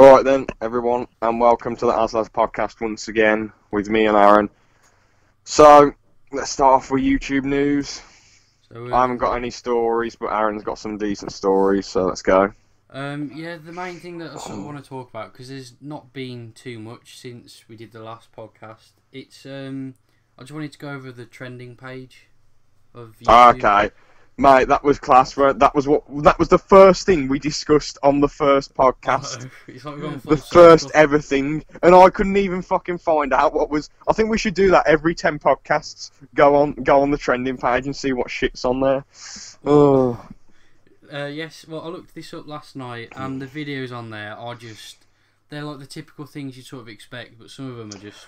Alright then, everyone, and welcome to the Aslas podcast once again with me and Aaron. So, let's start off with YouTube news. I haven't got any stories, but Aaron's got some decent stories, so let's go. Yeah, the main thing that I sort of want to talk about, because there's not been too much since we did the last podcast, it's, I just wanted to go over the trending page of YouTube. Okay. Mate, that was class, right? That was the first thing we discussed on the first podcast. It's like we're going full The circle. first ever thing, and I couldn't even fucking find out what was. I think we should do that every 10 podcasts. Go on the trending page and see what shit's on there. Oh. Yes, well, I looked this up last night, and the videos on there are they're like the typical things you sort of expect, but some of them are just...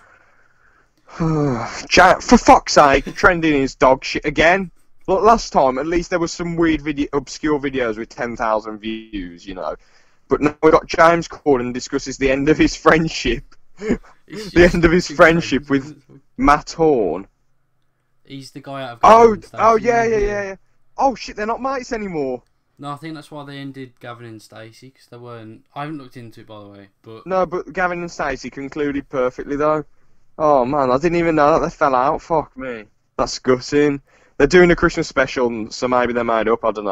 For fuck's sake, trending is dog shit again. Look, last time, at least there was some weird obscure videos with 10,000 views, you know. But now we got James Corden discusses the end of his friendship. The end of his friendship with Matt Horn. He's the guy out of... Oh, yeah. Oh, shit, they're not mates anymore. No, I think that's why they ended Gavin and Stacey, because they weren't... I haven't looked into it, by the way, but... No, but Gavin and Stacey concluded perfectly, though. Oh, man, I didn't even know that they fell out. Fuck me. That's gutting. They're doing a Christmas special, so maybe they're made up, I don't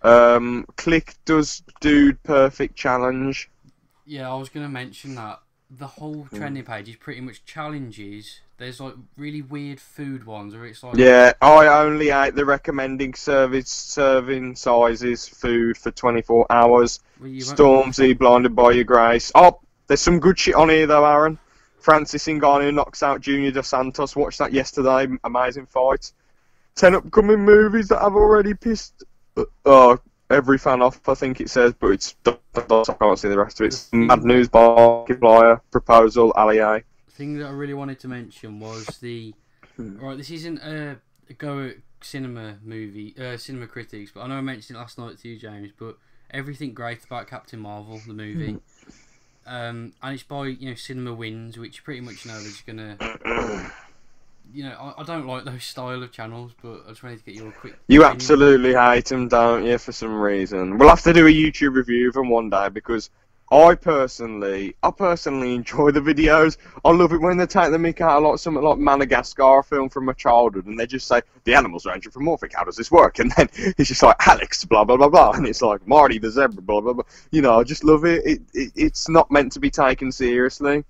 know. Click does Dude Perfect Challenge. Yeah, I was going to mention that. The whole trending page is pretty much challenges. There's like really weird food ones where it's like... Yeah, I only ate the recommending serving sizes food for 24 hours. Well, Stormzy, Blinded by Your Grace. Oh, there's some good shit on here though, Aaron. Francis Ngannou knocks out Junior Dos Santos. Watched that yesterday. Amazing fight. 10 upcoming movies that I've already pissed every fan off, I think it says, but it's I can't see the rest of it. It's Mad News, Markiplier, Proposal, Allier. The thing that I really wanted to mention was the... Right, this isn't a go at cinema critics, but I know I mentioned it last night to you, James, but everything great about Captain Marvel, the movie. And it's by, Cinema Wins, which you pretty much know they're just going to... I don't like those style of channels, but I just wanted to get your quick... You absolutely hate them, don't you, for some reason? We'll have to do a YouTube review of them one day, because I personally enjoy the videos. I love it when they take the mick out of like something like Madagascar film from my childhood, and they just say, the animals are anthropomorphic, how does this work? And then it's just like, Alex, blah, blah, blah, blah, and it's like, Marty the zebra, blah, blah, blah. I just love it. It's not meant to be taken seriously,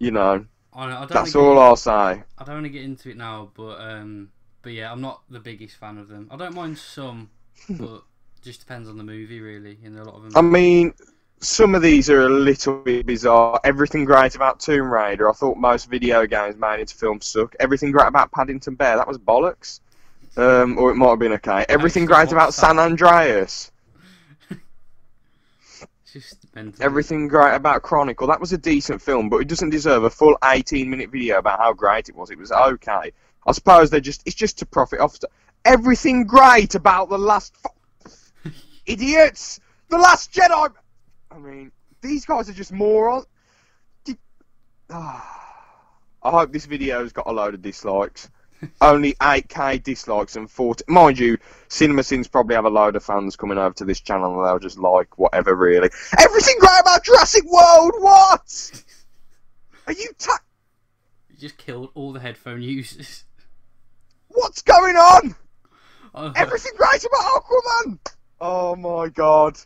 That's all I'll say. I don't want to get into it now, but yeah, I'm not the biggest fan of them. I don't mind some, but just depends on the movie, really. A lot of them. I mean, some of these are a little bit bizarre. Everything great about Tomb Raider. I thought most video games made into films suck. Everything great about Paddington Bear. That was bollocks. Or it might have been okay. Everything great about San Andreas. Everything great about Chronicle. That was a decent film, but it doesn't deserve a full 18-minute video about how great it was. It was okay. I suppose it's just to profit off. Everything great about the last... idiots! The Last Jedi! I mean, these guys are just morons. I hope this video's got a load of dislikes. Only 8k dislikes and 40... Mind you, CinemaSins probably have a load of fans coming over to this channel and they'll just like whatever, really. Everything great about Jurassic World, what? Are you You just killed all the headphone users. What's going on? Everything great about Aquaman! Oh my god.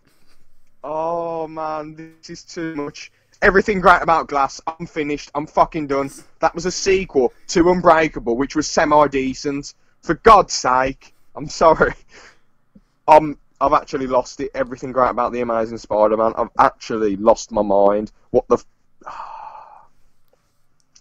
Oh man, this is too much. Everything great about Glass. I'm finished. I'm fucking done. That was a sequel to Unbreakable, which was semi-decent. For God's sake. I'm sorry. I've actually lost it. Everything great about The Amazing Spider-Man. I've actually lost my mind. What the...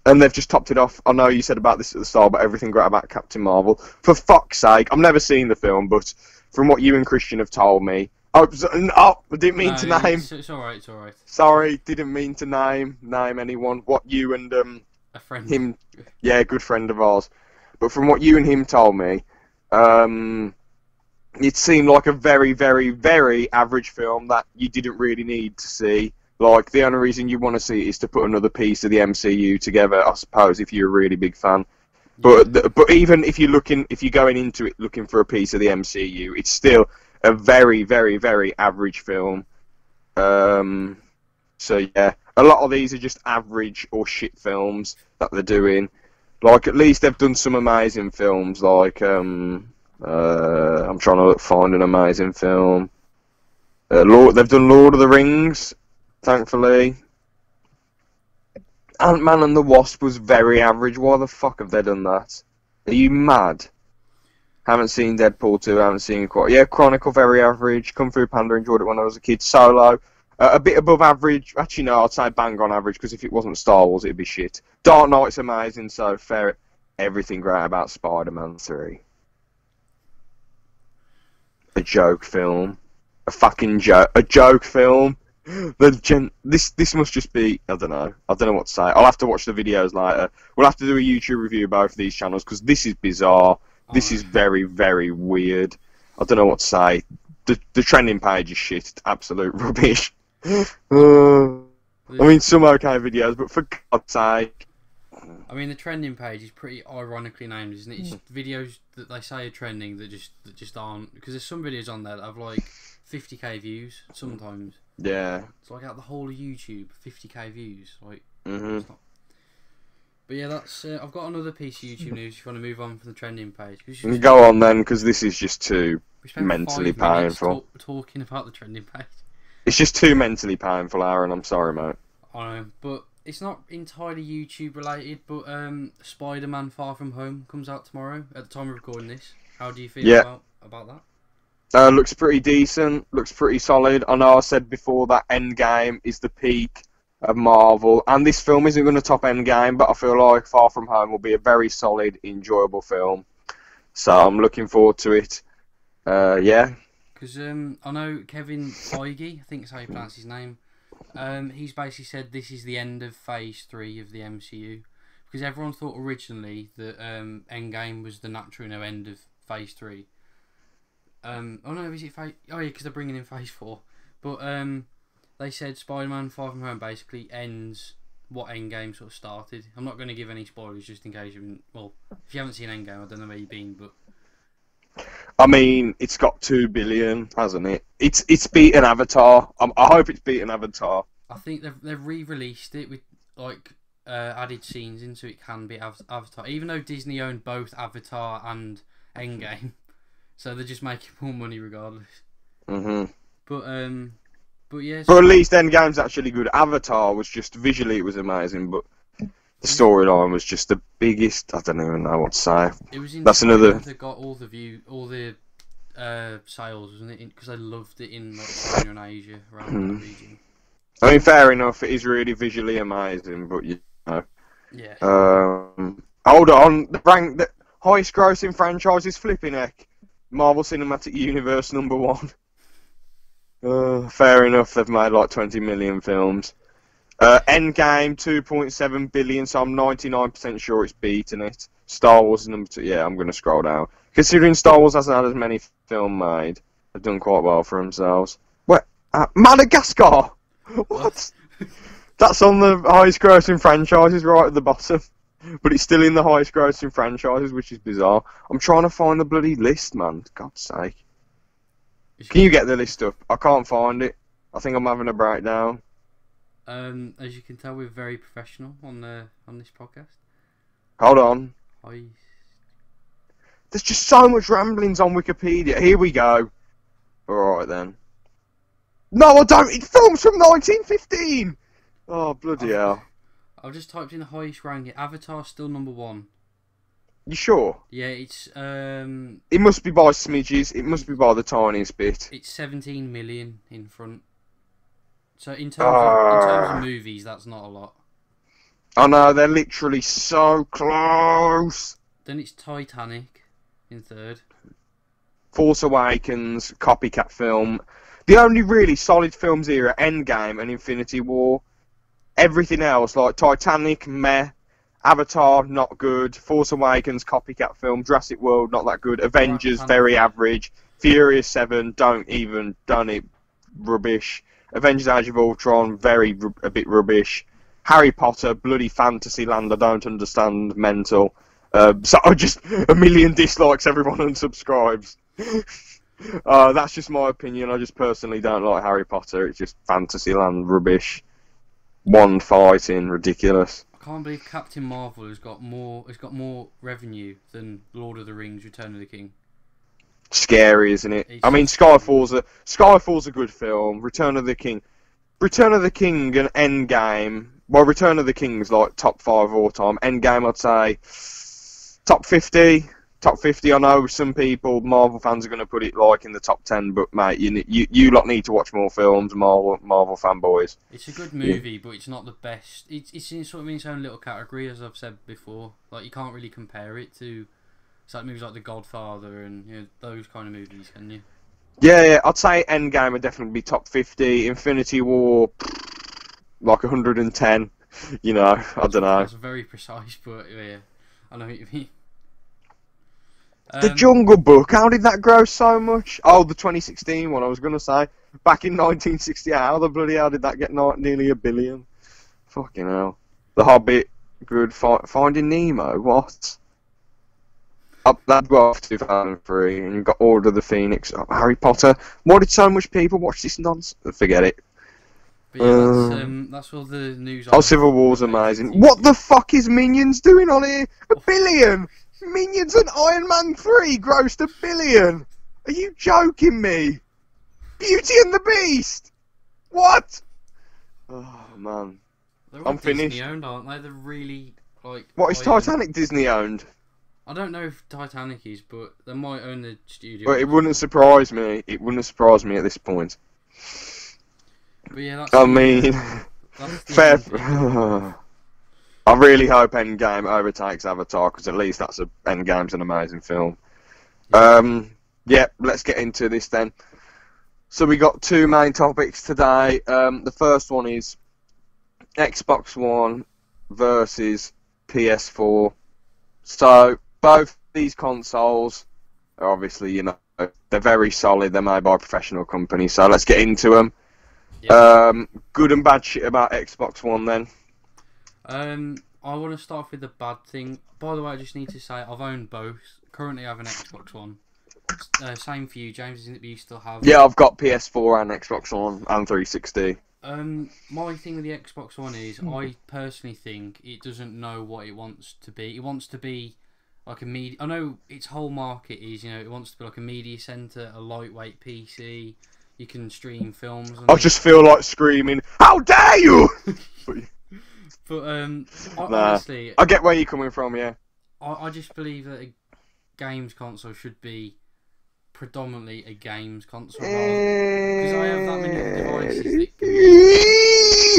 And they've just topped it off. I know you said about this at the start, but everything great about Captain Marvel. For fuck's sake. I've never seen the film, but from what you and Christian have told me... I didn't mean to name. It's alright, it's alright. Sorry, didn't mean to name anyone. What you and a friend. Him, yeah, good friend of ours. But from what you and him told me, it seemed like a very, very, very average film that you didn't really need to see. Like, the only reason you want to see it is to put another piece of the MCU together, I suppose, if you're a really big fan. But even if you're going into it looking for a piece of the MCU, it's still a very, very, very average film. So yeah, a lot of these are just average or shit films that they're doing. Like, at least they've done some amazing films. Like, I'm trying to find an amazing film. They've done Lord of the Rings, thankfully. Ant-Man and the Wasp was very average. Why the fuck have they done that? Are you mad? Haven't seen Deadpool 2, haven't seen Chronicle, very average. Kung Fu Panda, enjoyed it when I was a kid. Solo, a bit above average. Actually, no, I'd say bang on average, because if it wasn't Star Wars, it'd be shit. Dark Knight's amazing, so fair. Everything great about Spider-Man 3. A joke film. A fucking joke. A joke film. This must just be, I don't know what to say. I'll have to watch the videos later. We'll have to do a YouTube review of both of these channels, because this is bizarre. This is very, very weird. I don't know what to say. The trending page is shit. It's absolute rubbish. I mean, some okay videos, but for God's sake. I mean, the trending page is pretty ironically named, isn't it? It's just videos that they say are trending that just aren't. Because there's some videos on there that have like 50k views sometimes. Yeah. It's like out the whole of YouTube, 50k views. Like, Mm-hmm. But yeah, that's. I've got another piece of YouTube news. If you want to move on from the trending page, Go on then, because this is just too mentally 5 minutes painful. Talking about the trending page. It's just too mentally painful, Aaron. I'm sorry, mate. I know, but it's not entirely YouTube related. But Spiderman: Far From Home comes out tomorrow. At the time of recording this, how do you feel about that? Looks pretty decent. Looks pretty solid. I know I said before that Endgame is the peak of Marvel, and this film isn't going to top Endgame, but I feel like Far From Home will be a very solid, enjoyable film. So I'm looking forward to it. Yeah. Because I know Kevin Feige, I think is how you pronounce his name. He's basically said this is the end of Phase 3 of the MCU, because everyone thought originally that Endgame was the natural end of Phase 3. Oh no, is it Phase? Oh yeah, because they're bringing in Phase 4. But they said Spider-Man: Far From Home basically ends what Endgame sort of started. I'm not going to give any spoilers just in case if you haven't seen Endgame, I don't know where you've been, but I mean, it's got 2 billion, hasn't it? It's beaten Avatar. I hope it's beaten Avatar. I think they've re-released it with like added scenes in, so it can be Avatar. Even though Disney owned both Avatar and Endgame, so they're just making more money regardless. Mhm. But yeah. But at least Endgame's actually good. Avatar was just visually it was amazing, but the storyline was just the biggest. I don't even know what to say. It was in That's another. That got all the sales, wasn't it? Because I loved it in like China and Asia around that region. I mean, fair enough. It is really visually amazing, but you know. Yeah. Hold on. The highest grossing franchise is flipping heck. Marvel Cinematic Universe #1. Fair enough. They've made like 20 million films. Endgame 2.7 billion, so I'm 99% sure it's beaten it. Star Wars is #2. Yeah, I'm going to scroll down. Considering Star Wars hasn't had as many films made, they've done quite well for themselves. What? Madagascar! What? That's on the highest grossing franchises right at the bottom. But it's still in the highest grossing franchises, which is bizarre. I'm trying to find the bloody list, man. For God's sake. Can you get the list up? I can't find it. I think I'm having a breakdown. As you can tell, we're very professional on this podcast. Hold on. Hi. There's just so much ramblings on Wikipedia. Here we go. Alright then. No, I don't. It films from 1915. Oh, bloody hell. I've just typed in the highest ranking. Avatar's still #1. You sure? Yeah, it's It must be by smidges. It must be by the tiniest bit. It's 17 million in front. So in terms of movies, that's not a lot. I know, they're literally so close. Then it's Titanic in third. Force Awakens, copycat film. The only really solid films here are Endgame and Infinity War. Everything else, like Titanic, meh. Avatar, not good. Force Awakens, copycat film. Jurassic World, not that good. Avengers, very average. Furious 7, don't done it. Rubbish. Avengers Age of Ultron, a bit rubbish. Harry Potter, bloody fantasy land, I don't understand, mental. So just a million dislikes, everyone unsubscribes. That's just my opinion, I just personally don't like Harry Potter, it's just fantasy land rubbish. one fighting, ridiculous. I can't believe Captain Marvel has got more revenue than Lord of the Rings: Return of the King. Scary, isn't it? It's I mean, Skyfall's a good film. Return of the King and Endgame. Well, Return of the King's like top 5 all time. Endgame, I'd say top 50. Top 50. I know some people, Marvel fans, are going to put it like in the top 10, but mate, you lot need to watch more films, Marvel fanboys. It's a good movie, but it's not the best. It's in sort of its own little category, as I've said before. Like, you can't really compare it to movies like The Godfather and those kind of movies, can you? Yeah, I'd say Endgame would definitely be top 50. Infinity War, like 110. I don't know. That's very precise, but yeah, I know what you mean. The Jungle Book, how did that grow so much? Oh, the 2016 one, I was going to say. Back in 1968, how the bloody hell did that get nearly $1 billion? Fucking hell. The Hobbit, good. Finding Nemo, what? That'd go off 2003, and you've got Order of the Phoenix, Harry Potter. Why did so much people watch this nonsense? Forget it. But yeah, that's all the news. Civil War's amazing. What the fuck is Minions doing on here? $1 billion! Minions and Iron Man 3 grossed $1 billion! Are you joking me? Beauty and the Beast! What? Oh, man. They're all I'm finished. Disney owned, aren't they? They're really, like... What, is Titanic Disney owned? I don't know if Titanic is, but they might own the studio. But it wouldn't surprise me. It wouldn't surprise me at this point. But yeah, that's... that's fair... I really hope Endgame overtakes Avatar, because at least Endgame's an amazing film. Yeah, let's get into this then. So we got 2 main topics today. The first one is Xbox One versus PS4. So both these consoles are obviously, they're very solid. They're made by a professional company. So let's get into them. Yep. Good and bad shit about Xbox One then. I want to start off with the bad thing. By the way, I just need to say I've owned both. Currently, I have an Xbox One. Same for you, James. Isn't it? But you still have? Yeah, I've got PS4 and Xbox One and 360. My thing with the Xbox One is I personally think it doesn't know what it wants to be. It wants to be like a media. I know its whole market is, it wants to be like a media center, a lightweight PC. You can stream films. I just feel like screaming, "How dare you!" But honestly, I get where you're coming from. Yeah, I just believe that a games console should be predominantly a games console, because I have that many devices.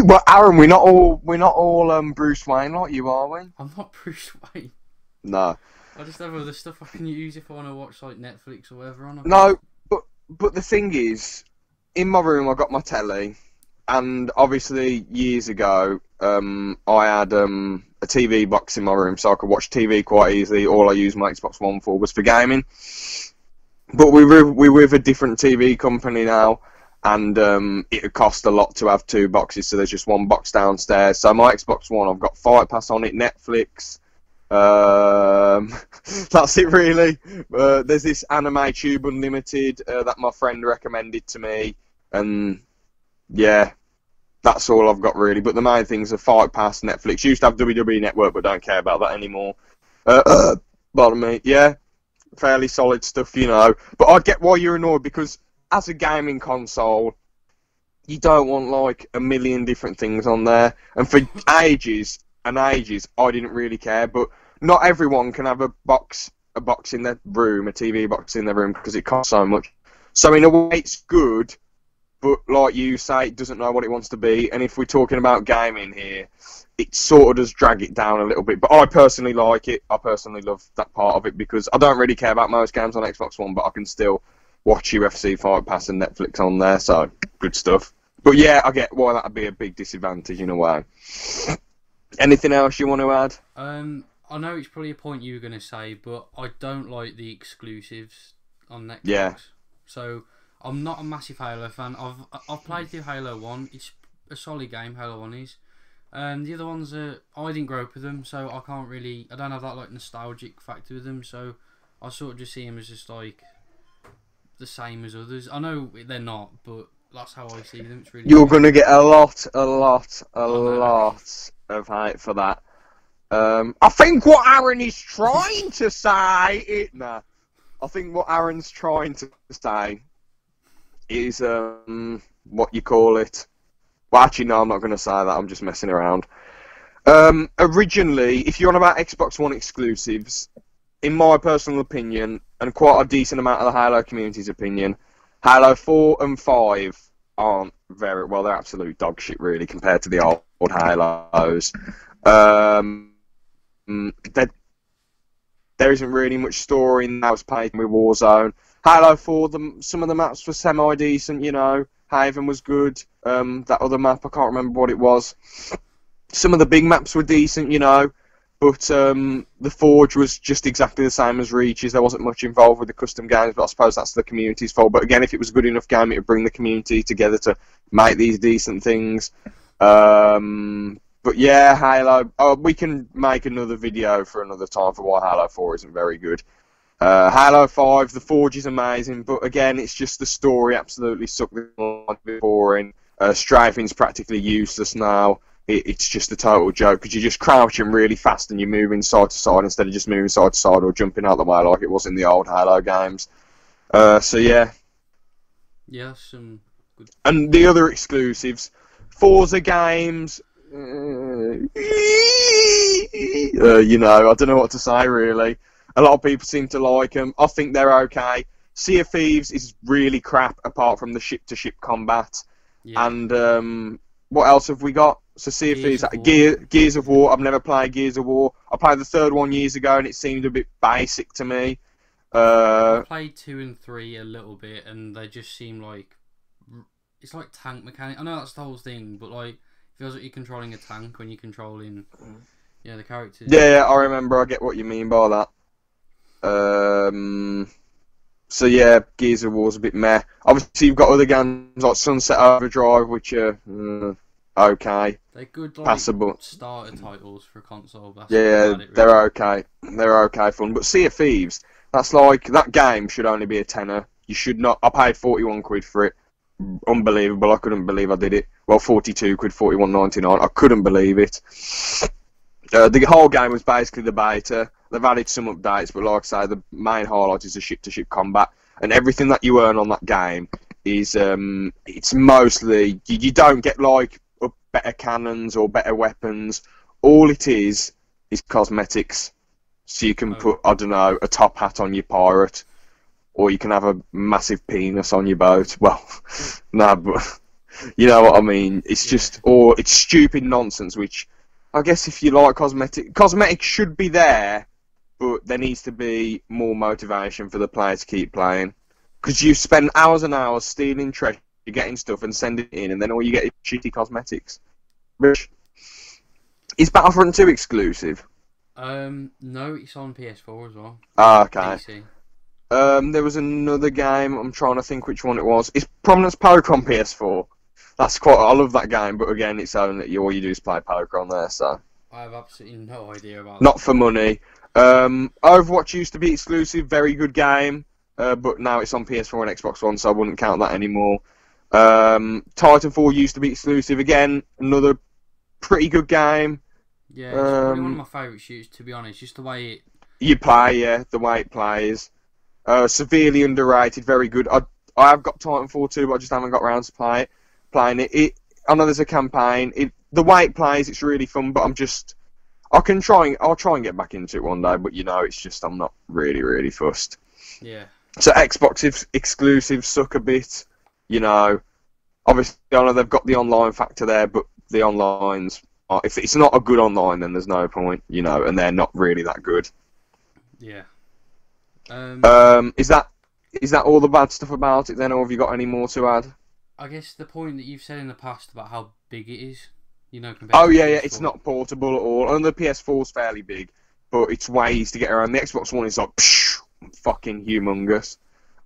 Well, Aaron, we're not all Bruce Wayne like you, are we? I'm not Bruce Wayne. No. I just have other stuff I can use if I want to watch like Netflix or whatever on. No, but the thing is, in my room I got my telly, and obviously years ago I had a TV box in my room so I could watch TV quite easily. All I used my Xbox One for was for gaming. But we're with a different TV company now, and it would cost a lot to have 2 boxes, so there's just 1 box downstairs. So my Xbox One, I've got Fight Pass on it, Netflix. That's it really. There's this Anime Tube Unlimited that my friend recommended to me, and yeah, that's all I've got really. But the main things are Fight Pass, Netflix. Used to have WWE Network, but don't care about that anymore. Pardon me. Yeah, fairly solid stuff, But I get why you're annoyed, because as a gaming console, you don't want like a million different things on there. And for ages and ages, I didn't really care. But not everyone can have a box in their room, a TV box in their room, because it costs so much. So in a way, it's good. But like you say, it doesn't know what it wants to be. And if we're talking about gaming here, it sort of does drag it down a little bit. But I personally like it. I personally love that part of it, because I don't really care about most games on Xbox One, but I can still watch UFC, Fight Pass and Netflix on there. So, good stuff. But yeah, I get why that would be a big disadvantage in a way. Anything else you want to add? I know it's probably a point you were going to say, but I don't like the exclusives on Xbox. Yeah. So I'm not a massive Halo fan. I've played through Halo 1. It's a solid game, Halo 1 is. The other ones I didn't grow up with them, so I don't have that like nostalgic factor with them, so I sort of just see them as just like the same as others. I know they're not, but That's how I see them. It's really You're good. gonna get a lot I know. of hate for that. I think what Aaron is trying to say, I think what Aaron's trying to say is what you call it. Well, actually, no, I'm not going to say that. I'm just messing around. Originally, if you're on about Xbox One exclusives, in my personal opinion, and quite a decent amount of the Halo community's opinion, Halo 4 and 5 aren't very well. They're absolute dog shit, really, compared to the old Halos. There isn't really much story in that was played with Warzone. Halo 4, some of the maps were semi-decent, you know. Haven was good. That other map, I can't remember what it was. Some of the big maps were decent, you know. But the Forge was just exactly the same as Reaches. There wasn't much involved with the custom games, but I suppose that's the community's fault. But again, if it was a good enough game, it would bring the community together to make these decent things. But yeah, Halo. Oh, we can make another video for another time for why Halo 4 isn't very good. Halo 5, the Forge is amazing, but again, it's just the story absolutely sucked. It's boring. Strafing's practically useless now. It's just a total joke because you're just crouching really fast and you're moving side to side instead of just moving side to side or jumping out the way like it was in the old Halo games. So yeah. Yeah, some good. And the other exclusives, Forza games. You know, I don't know what to say really. A lot of people seem to like them. I think they're okay. Sea of Thieves is really crap apart from the ship-to-ship combat. Yeah. And what else have we got? So Sea of Thieves, Gears of War. I've never played Gears of War. I played the third one years ago and it seemed a bit basic to me. I played 2 and 3 a little bit and they just seem like... It's like tank mechanic. I know that's the whole thing, but like... It feels like you're controlling a tank when you're controlling, you know, the characters. Yeah, I remember. I get what you mean by that. So yeah, Gears of War's a bit meh. Obviously, you've got other games like Sunset Overdrive, which are okay. They're good, like, passable starter titles for console. That's yeah, really. they're okay. They're okay fun. But Sea of Thieves, that's like that game should only be a tenner. You should not. I paid 41 quid for it. Unbelievable! I couldn't believe I did it. Well, 42 quid, 41.99. I couldn't believe it. The whole game was basically the beta. They've added some updates, but like I say, the main highlight is the ship-to-ship combat, and everything that you earn on that game is it's mostly you don't get like better cannons or better weapons. All it is cosmetics. So you can put, I don't know, a top hat on your pirate. Or you can have a massive penis on your boat. Well, no, but you know what I mean. It's just, or it's stupid nonsense. Which I guess if you like cosmetics should be there, but there needs to be more motivation for the player to keep playing. Because you spend hours and hours stealing treasure, getting stuff, and sending it in, and then all you get is shitty cosmetics. Rich, is Battlefront 2 exclusive? No, it's on PS4 as well. Ah, okay. PC. There was another game, I'm trying to think which one it was. It's Prominence Poker on PS4. That's quite, I love that game, but again, it's only, all you do is play poker on there, so. I have absolutely no idea about Not for money. Overwatch used to be exclusive, very good game, but now it's on PS4 and Xbox One, so I wouldn't count that anymore. Titanfall used to be exclusive, again, another pretty good game. Yeah, it's probably one of my favourite shooters, to be honest, just the way it... You play, yeah, the way it plays. Severely underrated, very good. I have got Titanfall 2, but I just haven't got around to playing it. I know there's a campaign. The way it plays, it's really fun, but I'll try and get back into it one day, but you know, it's just I'm not really fussed. Yeah. So Xbox exclusives suck a bit, you know. Obviously, I know they've got the online factor there, but the online's if it's not a good online, then there's no point, you know, and they're not really that good. Yeah. Is that all the bad stuff about it then, or have you got any more to add? I guess the point that you've said in the past about how big it is, you know, compared Oh to yeah, the yeah, PS4. it's not portable at all. And the PS4's fairly big, but it's ways to get around. The Xbox One is like fucking humongous,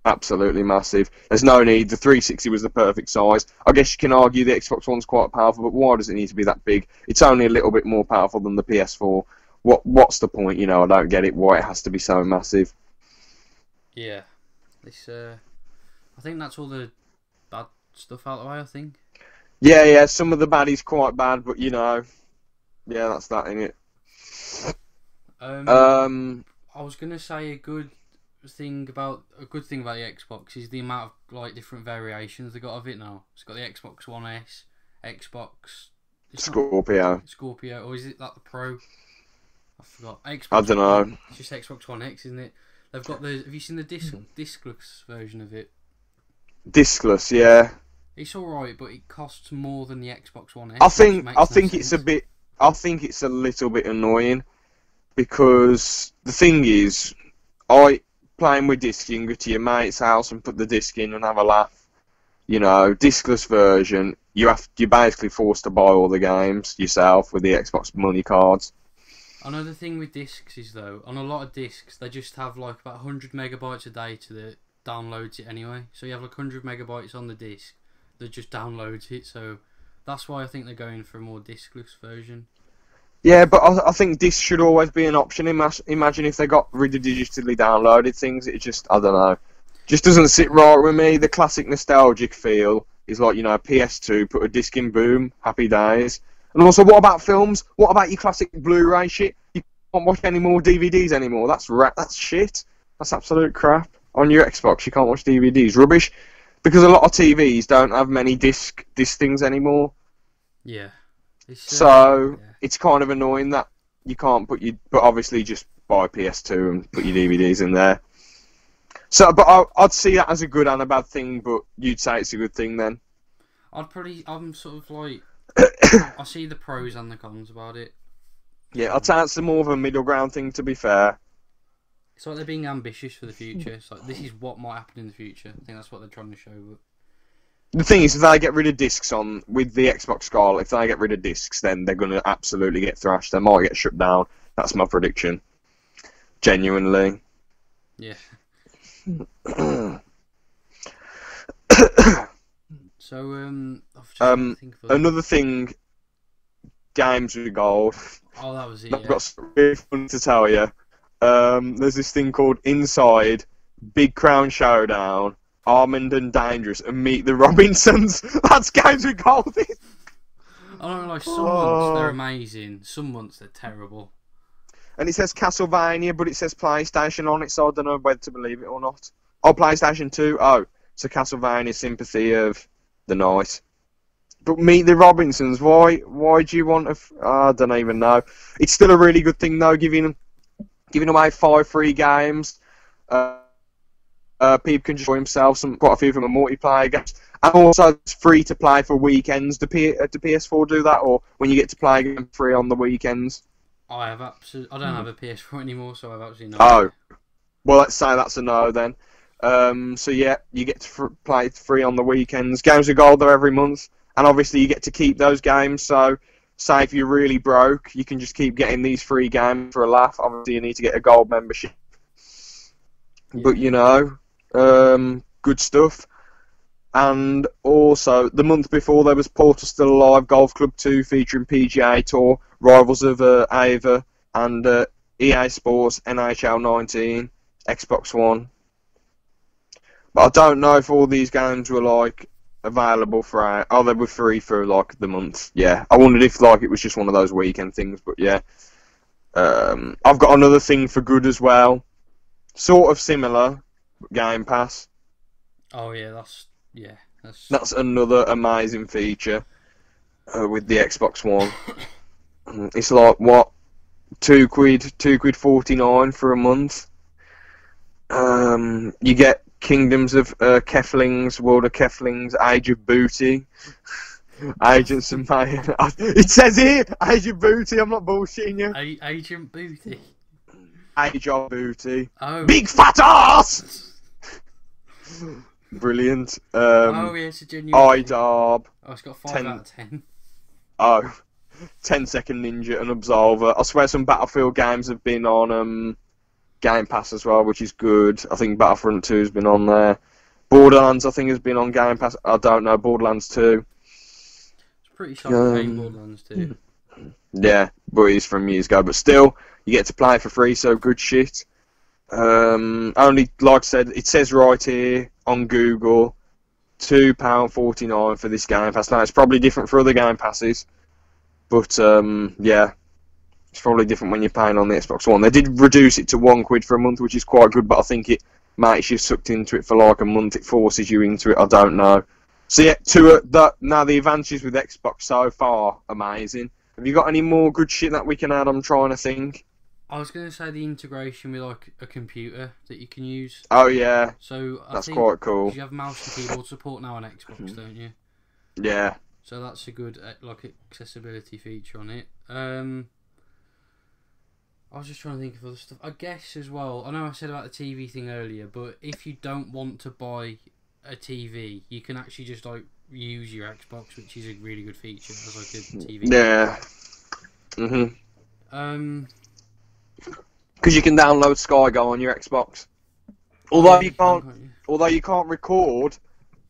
absolutely massive. There's no need. The 360 was the perfect size. I guess you can argue the Xbox One's quite powerful, but why does it need to be that big? It's only a little bit more powerful than the PS4. What's the point? You know, I don't get it. Why it has to be so massive? Yeah, this. I think that's all the bad stuff out of the way, I think. Yeah, some of the baddies quite bad, but yeah, that's that in it. I was gonna say a good thing about the Xbox is the amount of like different variations they got of it now. It's got the Xbox One S, Xbox Scorpio, or is it like the Pro? I forgot. Xbox I don't know. It's just Xbox One X, isn't it? They've got the. Have you seen the discless version of it? Discless, yeah. It's alright, but it costs more than the Xbox One X. I think it's a little bit annoying because the thing is, playing with disc, you can go to your mate's house and put the disc in and have a laugh. Discless version, you're basically forced to buy all the games yourself with the Xbox money cards. Another thing with discs is though, on a lot of discs, they just have like about 100 megabytes of data that downloads it anyway. So you have like 100 megabytes on the disc that just downloads it. So that's why I think they're going for a more discless version. Yeah, but I think discs should always be an option. Imagine if they got rid of digitally downloaded things. It just, I don't know, just doesn't sit right with me. The classic nostalgic feel is like, PS2, put a disc in, boom, happy days. And also, what about films? What about your classic Blu-ray shit? You can't watch any more DVDs anymore. That's shit. That's absolute crap. On your Xbox, you can't watch DVDs. Rubbish. Because a lot of TVs don't have many disc things anymore. Yeah. It's kind of annoying that you can't but obviously just buy PS2 and put your DVDs in there. So, but I'd see that as a good and a bad thing, but you'd say it's a good thing then. I'm sort of like, I see the pros and the cons about it. Yeah, I'd say it's more of a middle ground thing, to be fair. It's like they're being ambitious for the future. It's like, this is what might happen in the future. I think that's what they're trying to show. But the thing is, if they get rid of discs with the Xbox Scarlet, if they get rid of discs, then they're going to absolutely get thrashed. They might get shut down. That's my prediction. Genuinely. Yeah. So, another thing, games with gold. Oh, that was it. I've got something really fun to tell you. There's this thing called Inside Big Crown Showdown, Armand and Dangerous, and Meet the Robinsons. That's games with gold. I don't know, like some months they're amazing, some months they're terrible. And it says Castlevania, but it says PlayStation on it, so I don't know whether to believe it or not. Oh, PlayStation 2. Oh, so Castlevania Sympathy of the Night. But Meet the Robinsons, why do you want I don't even know. It's still a really good thing though, giving away 5 free games. People can just enjoy themselves. Quite a few of them are multiplayer games. And also it's free to play for weekends. Do PS4 do that, or when you get to play a game free on the weekends? I don't have a PS4 anymore, so I've actually no. Oh, well, let's say that's a no then. So yeah, you get to play free on the weekends. Games with gold though every month, and obviously you get to keep those games. So, say if you're really broke, you can just keep getting these free games for a laugh. Obviously, you need to get a gold membership, but good stuff. And also, the month before there was Portal Still Alive Golf Club 2 featuring PGA Tour, Rivals of Ava, and EA Sports NHL 19, Xbox One. But I don't know if all these games were like available for. Oh, they were free for like the month. Yeah, I wondered if like it was just one of those weekend things. But yeah, I've got another thing for good as well, sort of similar, Game Pass. Oh yeah, that's another amazing feature with the Xbox One. It's like what, £2.49 for a month. You get Kingdoms of Keflings, World of Keflings, Age of Booty, Agents of Mayhem. It says here, Age of Booty. I'm not bullshitting you. Agent Booty. Age of Booty. Oh. Big fat ass. Brilliant. Oh yeah, it's a genuine. iDarb. Oh, it's got 5 out of 10. Oh, 10 Second Ninja and Absolver. I swear some Battlefield games have been on Game Pass as well, which is good. I think Battlefront 2 has been on there. Borderlands, I think, has been on Game Pass. I don't know, Borderlands 2. It's pretty solid game, Borderlands 2. Yeah, but it's from years ago. But still, you get to play for free, so good shit. Only, like I said, it says right here on Google, £2.49 for this Game Pass. Now, it's probably different for other Game Passes, but yeah, it's probably different when you're paying on the Xbox One. They did reduce it to £1 for a month, which is quite good, but I think it makes you sucked into it for like a month. It forces you into it. I don't know. So yeah, now the advantages with Xbox so far, amazing. Have you got any more good shit that we can add? I'm trying to think. I was going to say the integration with like a computer that you can use. Oh yeah, so that's quite cool. You have mouse and keyboard support now on Xbox, don't you? Yeah. So that's a good like accessibility feature on it. I was just trying to think of other stuff. I guess as well. I know I said about the TV thing earlier, but if you don't want to buy a TV, you can actually just like use your Xbox, which is a really good feature as like a TV. Yeah. Because you can download Sky Go on your Xbox. Although you can't record.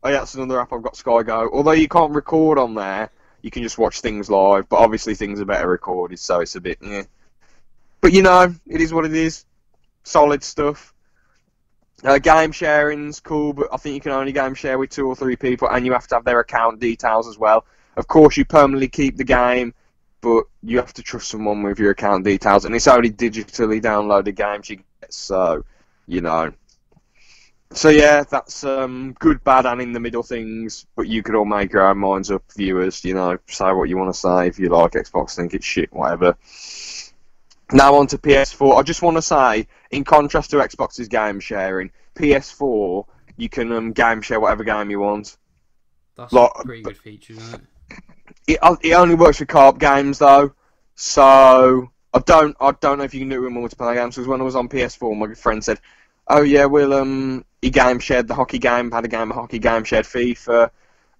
Oh yeah, that's another app I've got, Sky Go. Although you can't record on there, you can just watch things live. But obviously things are better recorded, so it's a bit. Yeah. But you know, it is what it is. Solid stuff. Game sharing's cool, but I think you can only game share with 2 or 3 people, and you have to have their account details as well. Of course, you permanently keep the game, but you have to trust someone with your account details, and it's only digitally downloaded games you get, so, you know. So yeah, that's good, bad, and in the middle things, but you could all make your own minds up, viewers, you know, say what you want to say. If you like Xbox, think it's shit, whatever. Now on to PS4. I just want to say, in contrast to Xbox's game sharing, PS4, you can game share whatever game you want. That's a pretty good feature, isn't it? It only works for co-op games though, so I don't know if you can do it with multiplayer games. Because when I was on PS4, my friend said, "Oh yeah, he game shared the hockey game, had a game of hockey, game shared FIFA,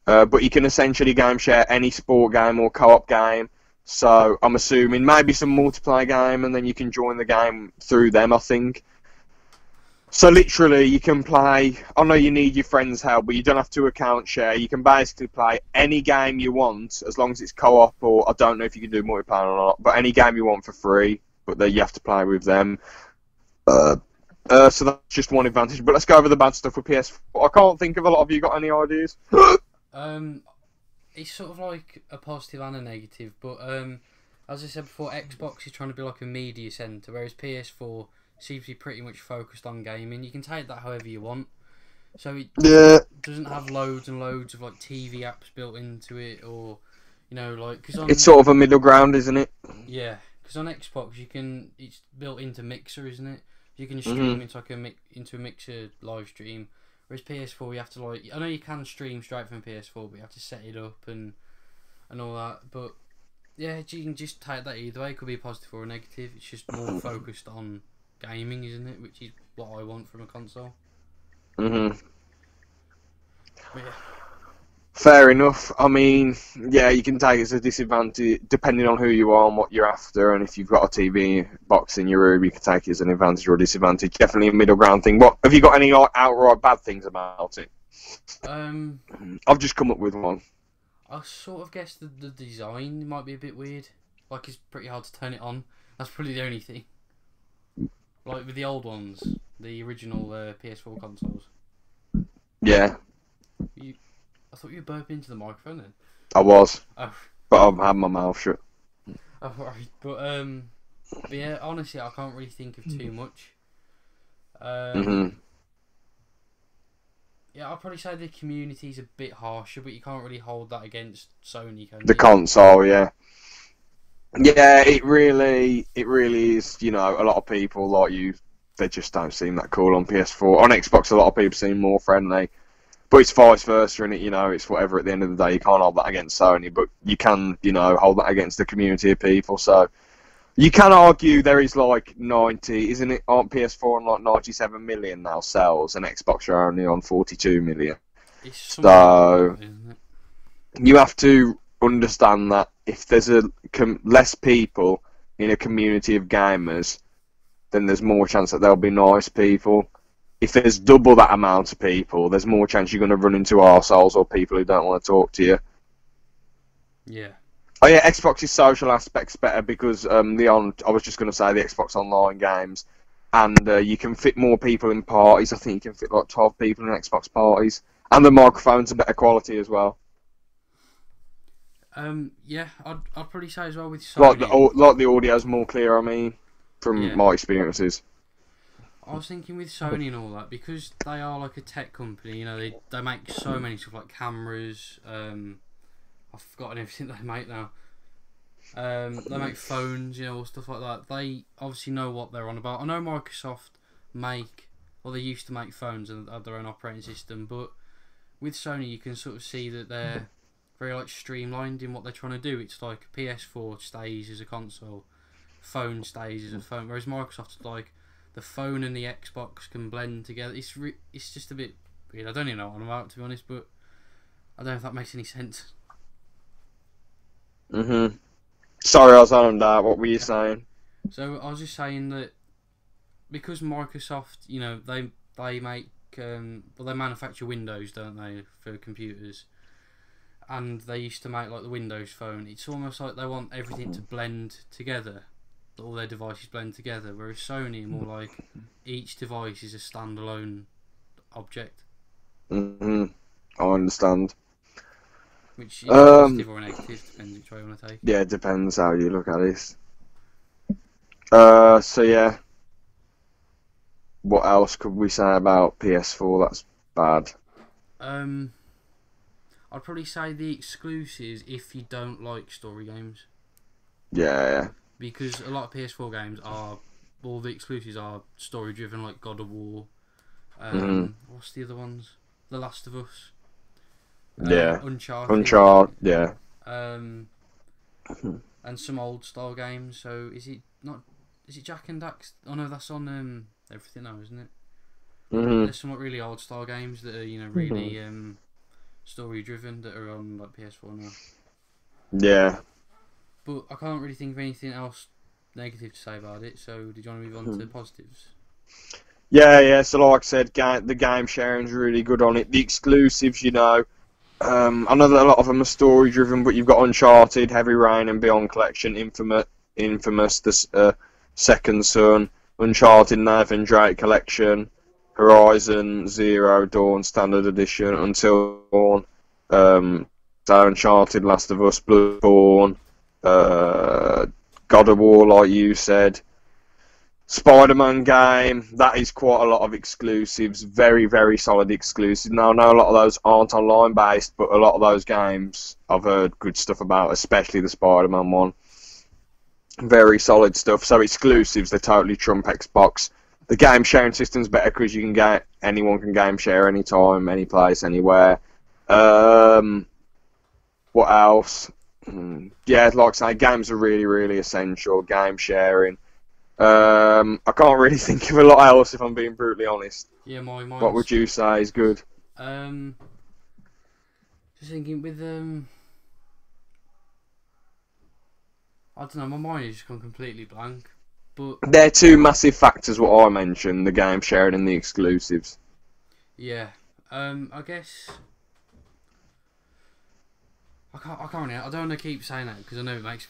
but you can essentially game share any sport game or co-op game." So I'm assuming maybe some multiplayer game, and then you can join the game through them, I think. So literally, you can play. I know you need your friend's help, but you don't have to account share. You can basically play any game you want, as long as it's co-op, or I don't know if you can do multiplayer or not, but any game you want for free. But then you have to play with them. So that's just one advantage. But let's go over the bad stuff with PS4. I can't think of a lot. Have you got any ideas? It's sort of like a positive and a negative, but as I said before, Xbox is trying to be like a media centre, whereas PS4 seems to be pretty much focused on gaming. You can take that however you want. So it doesn't have loads and loads of like TV apps built into it, or you know, like it's sort of a middle ground, isn't it? Yeah, because on Xbox it's built into Mixer, isn't it? You can stream into like into a Mixer live stream. Whereas PS4, you have to like. I know you can stream straight from PS4, but you have to set it up and all that. But yeah, you can just take that either way. It could be a positive or a negative. It's just more focused on gaming, isn't it? Which is what I want from a console. But yeah. Fair enough. I mean, yeah, you can take it as a disadvantage depending on who you are and what you're after, and if you've got a TV box in your room, you can take it as an advantage or a disadvantage. Definitely a middle ground thing. What have you got any outright bad things about it? I've just come up with one. I sort of guess the design might be a bit weird. Like it's pretty hard to turn it on. That's probably the only thing. Like with the old ones, the original PS4 consoles. Yeah. I thought you were burping into the microphone then. I was. Oh. But I've had my mouth shut. Oh, right. But yeah, honestly, I can't really think of too much. Yeah, I'll probably say the community's a bit harsher, but you can't really hold that against Sony, can you? The console, yeah. Yeah, it really is, you know, a lot of people like you, they just don't seem that cool on PS4. On Xbox, a lot of people seem more friendly. But it's vice versa, and it, you know, it's whatever at the end of the day. You can't hold that against Sony, but you can, you know, hold that against the community of people. So you can argue there is like 90, isn't it? Aren't PS4 on like 97 million now sales, and Xbox are only on 42 million. So you have to understand that if there's less people in a community of gamers, then there's more chance that there'll be nice people. If there's double that amount of people, there's more chance you're going to run into arseholes or people who don't want to talk to you. Yeah. Oh yeah, Xbox's social aspect's better because I was just going to say the Xbox Online games, and you can fit more people in parties. I think you can fit like 12 people in Xbox parties, And the microphones are better quality as well. Yeah, I'd probably say as well with Sony. Like the audio's more clear, I mean, from my experiences. I was thinking with Sony and all that, because they are like a tech company, you know, they make so many stuff like cameras, I've forgotten everything they make now. They make phones, you know, or stuff like that. They obviously know what they're on about. I know Microsoft they used to make phones and have their own operating system, but with Sony you can sort of see that they're very like streamlined in what they're trying to do. It's like PS4 stays as a console, phone stays as a phone, whereas Microsoft's like the phone and the Xbox can blend together. It's just a bit weird. I don't even know what I'm about, to be honest, but I don't know if that makes any sense. Sorry, I was on that. What were you saying? So I was just saying that because Microsoft, you know, they make they manufacture Windows, don't they, for computers, and they used to make like the Windows Phone. It's almost like they want everything to blend together. All their devices blend together, whereas Sony are more like each device is a standalone object. I understand. Which is positive or negative, depends which way you want to take. Yeah, it depends how you look at it. So yeah. What else could we say about PS4 that's bad? I'd probably say the exclusives if you don't like story games. Yeah. Because a lot of PS4 games all the exclusives are story driven, like God of War. What's the other ones? The Last of Us. Uncharted. Yeah. And some old style games. So is it Jak and Dax? Oh no, that's on everything now, isn't it? There's some really old style games that are, you know, really story driven that are on like PS4 now. Yeah. But I can't really think of anything else negative to say about it. So did you want to move on to positives? Yeah. So like I said, the game sharing's really good on it. The exclusives, you know, I know that a lot of them are story driven, but you've got Uncharted, Heavy Rain, and Beyond Collection, Infamous, the Second Son, Uncharted, Nathan Drake Collection, Horizon Zero Dawn Standard Edition, Until Dawn, so Uncharted, Last of Us, Bloodborne, God of War, like you said. Spiderman game, that is quite a lot of exclusives, very, very solid exclusives. Now, I know a lot of those aren't online based, but a lot of those games I've heard good stuff about, especially the Spiderman one. Very solid stuff. So exclusives, they totally trump Xbox. The game sharing system's better because anyone can game share anytime, any place, anywhere. What else? Yeah, like I say, games are really, really essential. Game sharing. I can't really think of a lot else if I'm being brutally honest. Yeah, what would you say is good? Just thinking with I don't know, my mind has just gone completely blank. But they're two massive factors what I mentioned, the game sharing and the exclusives. Yeah. I guess I can't really, I don't want to keep saying that because I know it makes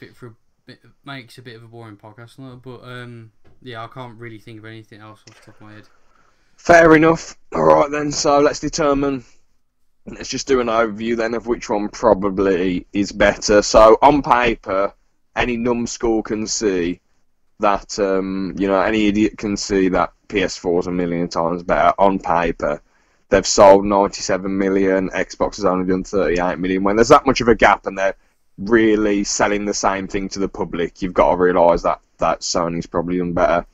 a bit of a boring podcast, but yeah, I can't really think of anything else off the top of my head. Fair enough. Alright then, so let's just do an overview then of which one probably is better. So on paper, any numbskull can see that, any idiot can see that PS4 is a million times better on paper. They've sold 97 million, Xbox has only done 38 million. When there's that much of a gap and they're really selling the same thing to the public, you've got to realise that Sony's probably done better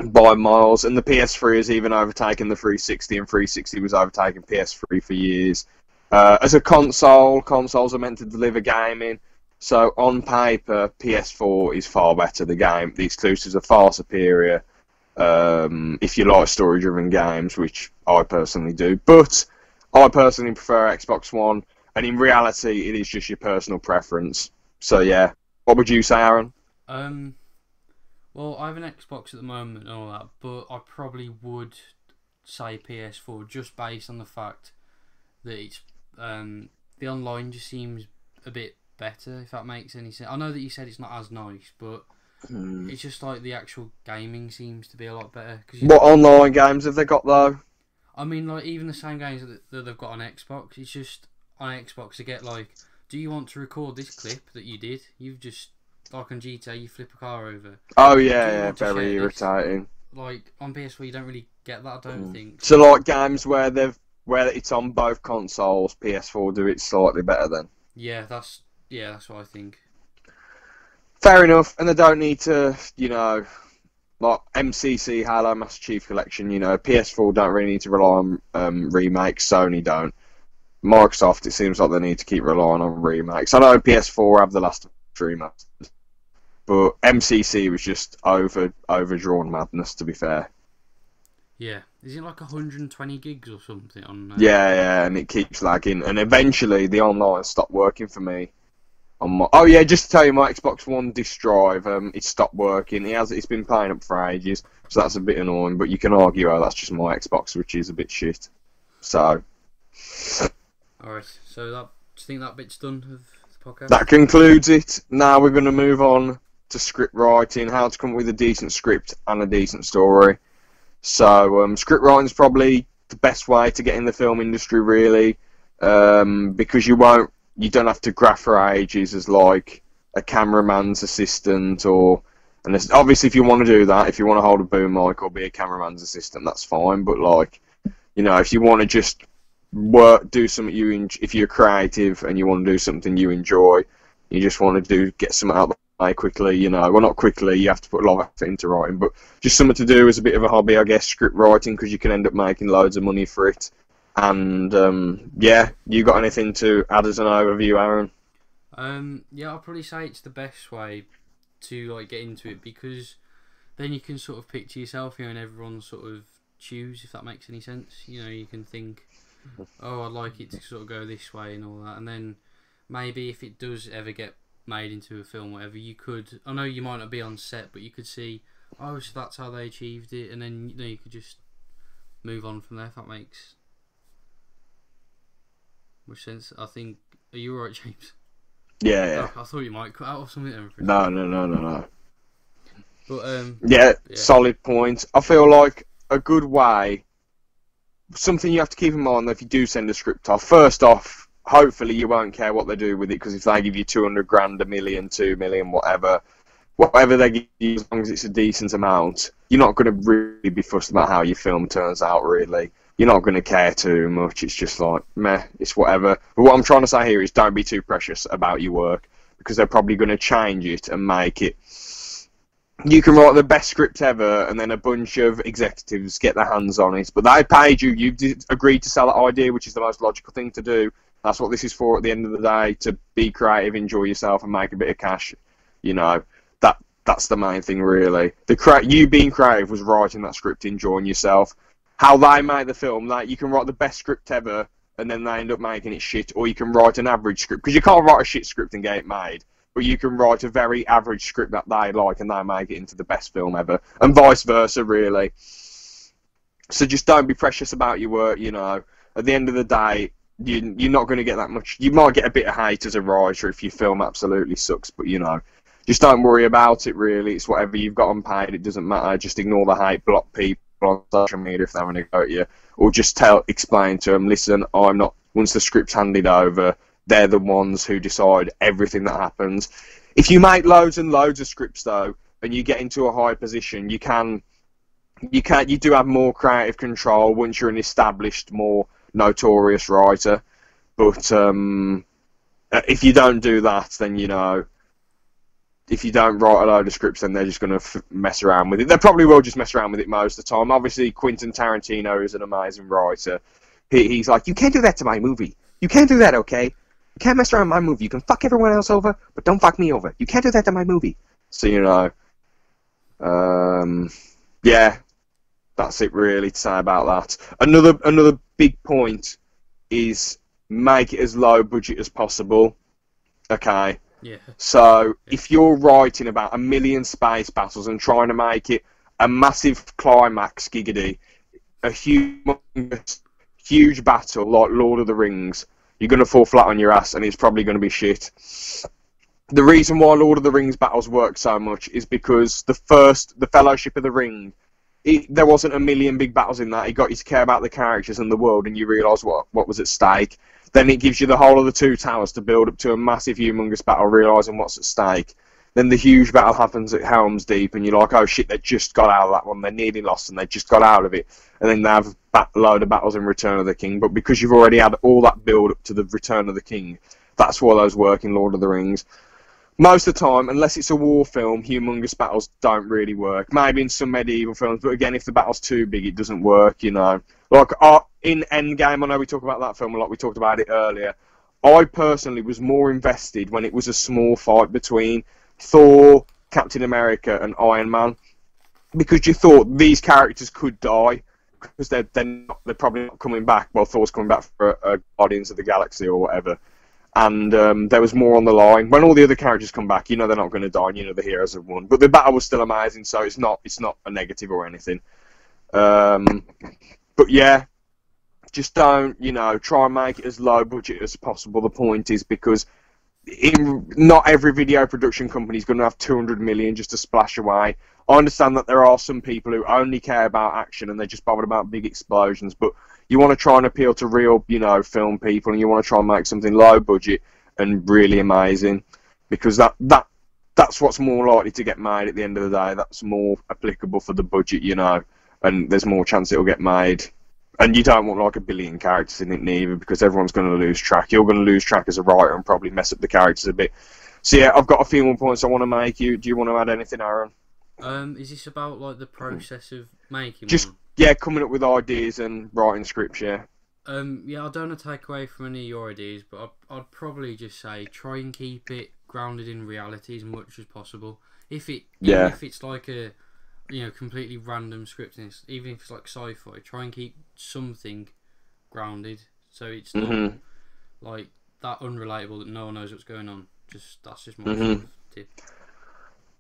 by miles. And the PS3 has even overtaken the 360, and 360 was overtaking PS3 for years. As a consoles are meant to deliver gaming. So on paper, PS4 is far better. The exclusives are far superior. If you like story-driven games, which I personally do, but I personally prefer Xbox One, and in reality, it is just your personal preference. So yeah, what would you say, Aaron? Well, I have an Xbox at the moment and all that, but I probably would say PS4 just based on the fact that it's the online just seems a bit better, if that makes any sense. I know that you said it's not as nice, but it's just like the actual gaming seems to be a lot better. What online games have they got though? I mean, like, even the same games that they've got on Xbox, it's just on Xbox to get, like, do you want to record this clip that you did? You've just, like on GTA, you flip a car over. Oh, yeah, very irritating. Like, on PS4, you don't really get that, I don't think. So, like, games where it's on both consoles, PS4 do it slightly better then. Yeah, that's what I think. Fair enough, and they don't need to, you know, like MCC, Halo Master Chief Collection, you know, PS4 don't really need to rely on remakes, Sony don't. Microsoft, it seems like they need to keep relying on remakes. I know PS4 have the last 3 remasters, but MCC was just overdrawn madness, to be fair. Yeah. Is it like 120 gigs or something on? Yeah, and it keeps lagging, and eventually the online stopped working for me. Oh yeah, just to tell you, my Xbox One disk drive, it stopped working. It's been playing up for ages, so that's a bit annoying. But you can argue, oh, that's just my Xbox, which is a bit shit. So. Alright, so do you think that bit's done of the podcast? That concludes it. Now we're going to move on to script writing, how to come up with a decent script and a decent story. So, script writing is probably the best way to get in the film industry, really, because you don't have to graph for ages as like a cameraman's assistant and obviously if you want to do that, if you want to hold a boom mic or be a cameraman's assistant, that's fine. But like, you know, if you want to just do something if you're creative and you want to do something you enjoy, you just want to get something out of the way quickly, you know. Well, not quickly, you have to put a lot of effort into writing, but just something to do as a bit of a hobby, I guess, script writing, because you can end up making loads of money for it. And yeah, you got anything to add as an overview, Aaron? Yeah, I'll probably say it's the best way to like get into it, because then you can sort of picture yourself here in everyone's sort of shoes, if that makes any sense. You know, you can think, oh, I'd like it to sort of go this way and all that, and then maybe if it does ever get made into a film, whatever, you could. I know you might not be on set, but you could see, oh, so that's how they achieved it, and then you could just move on from there. If that makes much sense, I think. Are you alright, James? Yeah. Oh, I thought you might cut out or something. No. But yeah, solid point. I feel like a good way, something you have to keep in mind, that if you do send a script off, first off, hopefully you won't care what they do with it, because if they give you 200 grand, $1 million, 2 million, whatever they give you, as long as it's a decent amount, you're not going to really be fussed about how your film turns out, really. You're not going to care too much. It's just like, meh, it's whatever. But what I'm trying to say here is don't be too precious about your work, because they're probably going to change it and make it. You can write the best script ever, and then a bunch of executives get their hands on it. But they paid you. You agreed to sell that idea, which is the most logical thing to do. That's what this is for at the end of the day, to be creative, enjoy yourself, and make a bit of cash. You know, that's the main thing, really. You being creative was writing that script, enjoying yourself. How they make the film, like, you can write the best script ever, and then they end up making it shit, or you can write an average script, because you can't write a shit script and get it made, but you can write a very average script that they like, and they make it into the best film ever, and vice versa, really. So just don't be precious about your work, you know. At the end of the day, you're not going to get that much. You might get a bit of hate as a writer if your film absolutely sucks, but, you know, just don't worry about it, really. It's whatever you've got unpaid, it doesn't matter. Just ignore the hate, block people on social media if they're having a go at you, or just explain to them, listen, I'm not, once the script's handed over, they're the ones who decide everything that happens. If you make loads and loads of scripts, though, and you get into a high position, you do have more creative control once you're an established, more notorious writer. But if you don't do that, then, you know, if you don't write a load of scripts, then they're just going to mess around with it. They probably will just mess around with it most of the time. Obviously, Quentin Tarantino is an amazing writer. He's like, you can't do that to my movie. You can't do that, okay? You can't mess around with my movie. You can fuck everyone else over, but don't fuck me over. You can't do that to my movie. So, you know, yeah, that's it really to say about that. Another big point is make it as low budget as possible, okay? Yeah. So if you're writing about 1 million space battles and trying to make it a massive climax, giggity, a huge battle like Lord of the Rings, you're going to fall flat on your ass, and it's probably going to be shit. The reason why Lord of the Rings battles work so much is because the Fellowship of the Ring there wasn't a million big battles in that. It got you to care about the characters and the world, and you realise what was at stake. Then it gives you the whole of the Two Towers to build up to a massive, humongous battle, realising what's at stake. Then the huge battle happens at Helm's Deep, and you're like, oh shit, they just got out of that one. They nearly lost, and they just got out of it. And then they have a load of battles in Return of the King. But because you've already had all that build up to the Return of the King, that's why those work in Lord of the Rings. Most of the time, unless it's a war film, humongous battles don't really work. Maybe in some medieval films, but again, if the battle's too big, it doesn't work, you know. Like, in Endgame, I know we talk about that film a lot, we talked about it earlier. I personally was more invested when it was a small fight between Thor, Captain America, and Iron Man, because you thought these characters could die, because they're probably not coming back. Well, Thor's coming back for Guardians of the Galaxy or whatever. And there was more on the line. When all the other characters come back, you know they're not going to die, and you know the heroes have won. But the battle was still amazing, so it's not a negative or anything. But yeah, just don't, try and make it as low budget as possible. The point is, because not every video production company is going to have 200 million just to splash away. I understand that there are some people who only care about action and they're just bothered about big explosions, but you want to try and appeal to real, film people, and you want to try and make something low budget and really amazing, because that's what's more likely to get made at the end of the day. That's more applicable for the budget, and there's more chance it'll get made. And you don't want like a billion characters in it neither, because everyone's going to lose track. You're going to lose track as a writer and probably mess up the characters a bit. So yeah, I've got a few more points I want to make. Do you want to add anything, Aaron? Is this about like the process of making just one? Yeah, coming up with ideas and writing scripts, yeah. Yeah, I don't want to take away from any of your ideas, but I'd probably just say try and keep it grounded in reality as much as possible. Even if it's like a completely random script, and even if it's like sci-fi, try and keep something grounded, so it's not like that unrelatable that no one knows what's going on. That's just my sort of tip.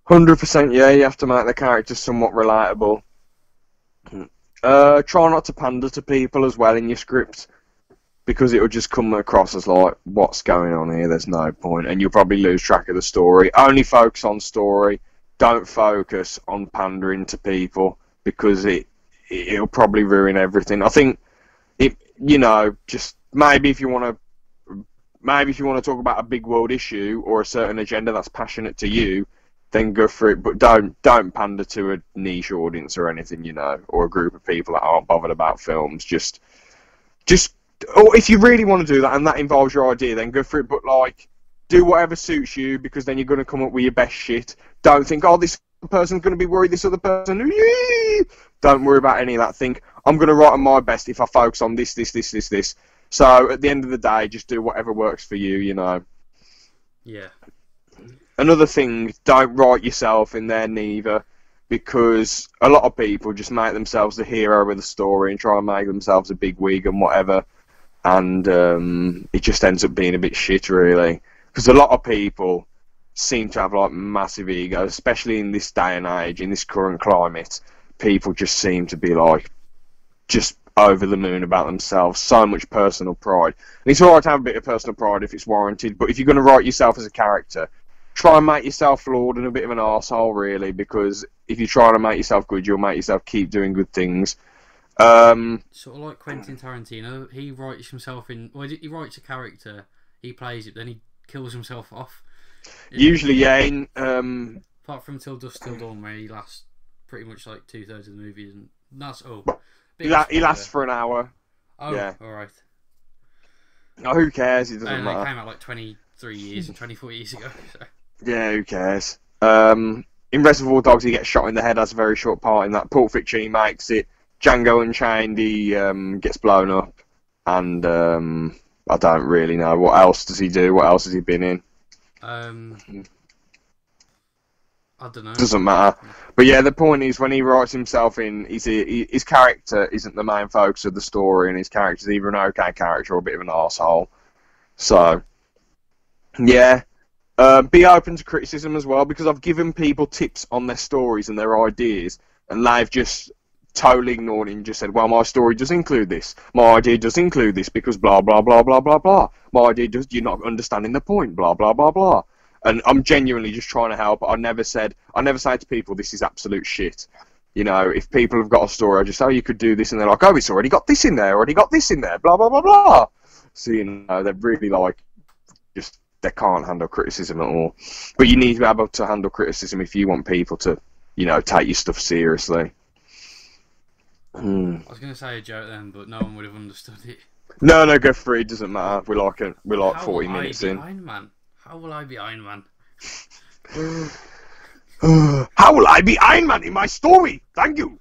100%, yeah, you have to make the characters somewhat relatable. Try not to pander to people as well in your script, because it will just come across as like, what's going on here, there's no point, and you'll probably lose track of the story. Only focus on story, don't focus on pandering to people, because it'll probably ruin everything. I think, just maybe if you want to talk about a big world issue or a certain agenda that's passionate to you, then go for it, but don't pander to a niche audience or anything, or a group of people that aren't bothered about films. Just, or if you really want to do that and that involves your idea, then go for it. But like, do whatever suits you, because then you're going to come up with your best shit. Don't think, oh, this person's going to be worried, this other person. Don't worry about any of that. Think, I'm going to write on my best if I focus on this. So at the end of the day, just do whatever works for you. Yeah. Another thing, don't write yourself in there neither, because a lot of people just make themselves the hero of the story and try and make themselves a big wig and whatever, and it just ends up being a bit shit, really. Because a lot of people seem to have like massive egos, especially in this day and age, in this current climate. People just seem to be like just over the moon about themselves, so much personal pride. And it's alright to have a bit of personal pride if it's warranted, but if you're going to write yourself as a character, try and make yourself flawed and a bit of an arsehole, really, because if you're trying to make yourself good, you'll make yourself keep doing good things. Sort of like Quentin Tarantino, he writes himself in. Well, he writes a character, he plays it, then he kills himself off. Usually, yeah. Apart from Till Dusk Till Dawn, where he lasts pretty much like 2/3 of the movies, and that's he lasts for an hour. Oh, yeah. All right. Oh, who cares? It doesn't matter. It came out like 23 years and 24 years ago. So. Yeah, who cares? In Reservoir Dogs, he gets shot in the head. Has a very short part in that. Pulp Fiction, he makes it. Django Unchained, he gets blown up. And I don't really know. What else does he do? What else has he been in? I don't know. Doesn't matter. But yeah, the point is, when he writes himself in, his character isn't the main focus of the story, and his character's either an okay character or a bit of an arsehole. So, yeah. Be open to criticism as well, because I've given people tips on their stories and their ideas, and they've just totally ignored it and just said, well, my story does include this. My idea does include this because blah, blah, blah, blah, blah, blah. My idea does, you're not understanding the point, blah, blah, blah, blah. And I'm genuinely just trying to help. I never say to people, this is absolute shit. You know, if people have got a story, I just, oh, you could do this, and they're like, oh, it's already got this in there, already got this in there, blah, blah, blah, blah. So, you know, they're really like, just, they can't handle criticism at all. But you need to be able to handle criticism if you want people to, you know, take your stuff seriously. I was going to say a joke then, but no one would have understood it. No, go free, it doesn't matter. We're like How 40 will minutes I be in. Iron Man? How will I be Iron Man? How will I be Iron Man in my story? Thank you.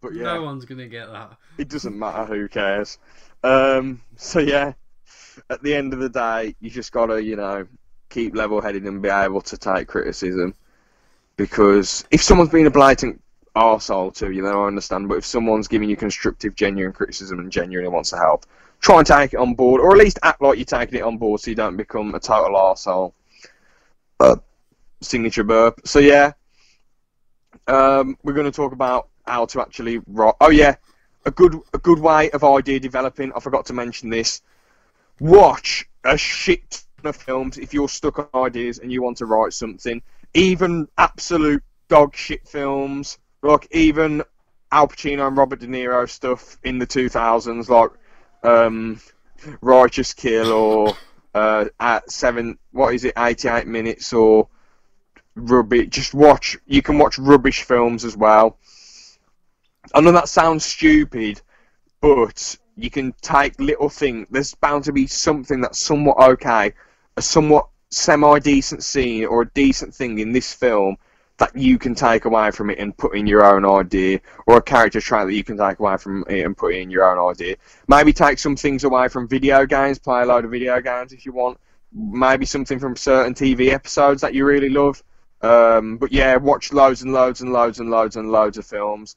But yeah, No one's gonna get that. it doesn't matter. Who cares? So yeah, at the end of the day, you just gotta, you know, keep level-headed and be able to take criticism. Because if someone's been a blatant arsehole to you, then I understand. But if someone's giving you constructive, genuine criticism and genuinely wants to help, try and take it on board, or at least act like you're taking it on board, so you don't become a total arsehole. Signature burp. So yeah, we're going to talk about how to actually write. Oh yeah, a good way of idea developing. I forgot to mention this. Watch a shit ton of films if you're stuck on ideas and you want to write something. Even absolute dog shit films, like even Al Pacino and Robert De Niro stuff in the 2000s, like Righteous Kill or at 88 minutes or rubbish. Just watch. You can watch rubbish films as well. I know that sounds stupid, but you can take little things. There's bound to be something that's somewhat okay, a somewhat semi-decent scene or a decent thing in this film that you can take away from it and put in your own idea, or a character trait that you can take away from it and put in your own idea. Maybe take some things away from video games, play a load of video games if you want. Maybe something from certain TV episodes that you really love. But yeah, watch loads and loads and loads and loads and loads of films.